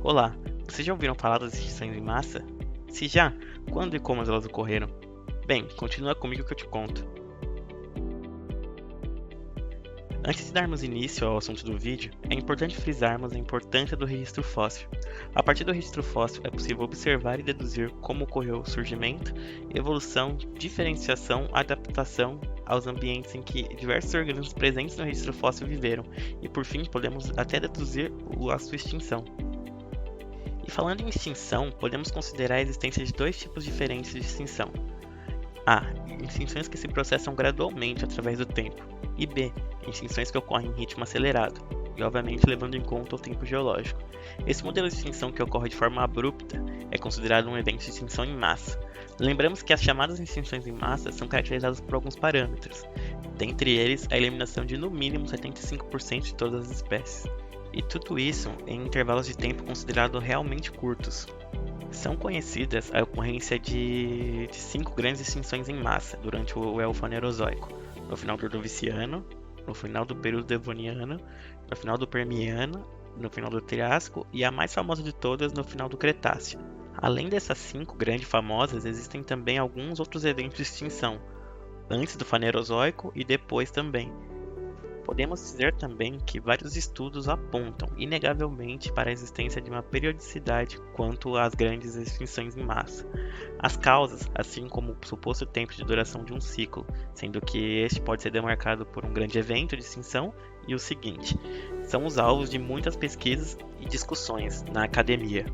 Olá, vocês já ouviram falar das extinções em massa? Se já, quando e como elas ocorreram? Bem, continua comigo que eu te conto. Antes de darmos início ao assunto do vídeo, é importante frisarmos a importância do registro fóssil. A partir do registro fóssil é possível observar e deduzir como ocorreu o surgimento, evolução, diferenciação, adaptação aos ambientes em que diversos organismos presentes no registro fóssil viveram, e por fim podemos até deduzir a sua extinção. E falando em extinção, podemos considerar a existência de dois tipos diferentes de extinção. A. Extinções que se processam gradualmente através do tempo. E B. Extinções que ocorrem em ritmo acelerado, e obviamente levando em conta o tempo geológico. Esse modelo de extinção que ocorre de forma abrupta é considerado um evento de extinção em massa. Lembramos que as chamadas extinções em massa são caracterizadas por alguns parâmetros, dentre eles a eliminação de no mínimo 75% de todas as espécies. E tudo isso em intervalos de tempo considerados realmente curtos. São conhecidas a ocorrência de 5 grandes extinções em massa durante o Eofanerozoico, no final do Ordoviciano, no final do período Devoniano, no final do Permiano, no final do Triássico e a mais famosa de todas no final do Cretáceo. Além dessas 5 grandes famosas, existem também alguns outros eventos de extinção, antes do Fanerozoico e depois também. Podemos dizer também que vários estudos apontam, inegavelmente, para a existência de uma periodicidade quanto às grandes extinções em massa. As causas, assim como o suposto tempo de duração de um ciclo, sendo que este pode ser demarcado por um grande evento de extinção, e o seguinte, são os alvos de muitas pesquisas e discussões na academia.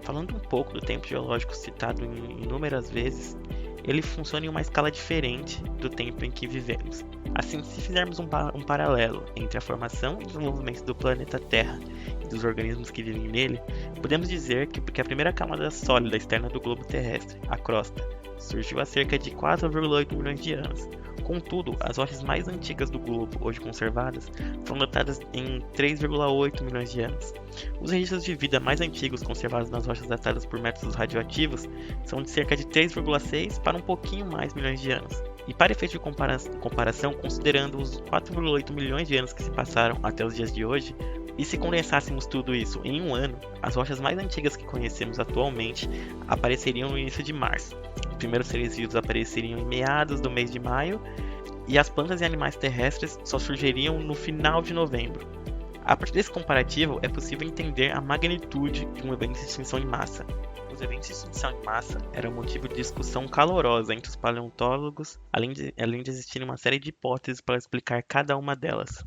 Falando um pouco do tempo geológico citado inúmeras vezes, ele funciona em uma escala diferente do tempo em que vivemos. Assim, se fizermos um paralelo entre a formação e desenvolvimento do planeta Terra e dos organismos que vivem nele, podemos dizer que a primeira camada sólida externa do globo terrestre, a crosta, surgiu há cerca de 4,8 milhões de anos. Contudo, as rochas mais antigas do globo, hoje conservadas, foram datadas em 3,8 milhões de anos. Os registros de vida mais antigos conservados nas rochas datadas por métodos radioativos são de cerca de 3,6 para um pouquinho mais milhões de anos. E para efeito de comparação, considerando os 4,8 milhões de anos que se passaram até os dias de hoje, e se condensássemos tudo isso em um ano, as rochas mais antigas que conhecemos atualmente apareceriam no início de março. Os primeiros seres vivos apareceriam em meados do mês de maio, e as plantas e animais terrestres só surgiriam no final de novembro. A partir desse comparativo, é possível entender a magnitude de um evento de extinção em massa. Os eventos de extinção em massa eram motivo de discussão calorosa entre os paleontólogos, além de existir uma série de hipóteses para explicar cada uma delas.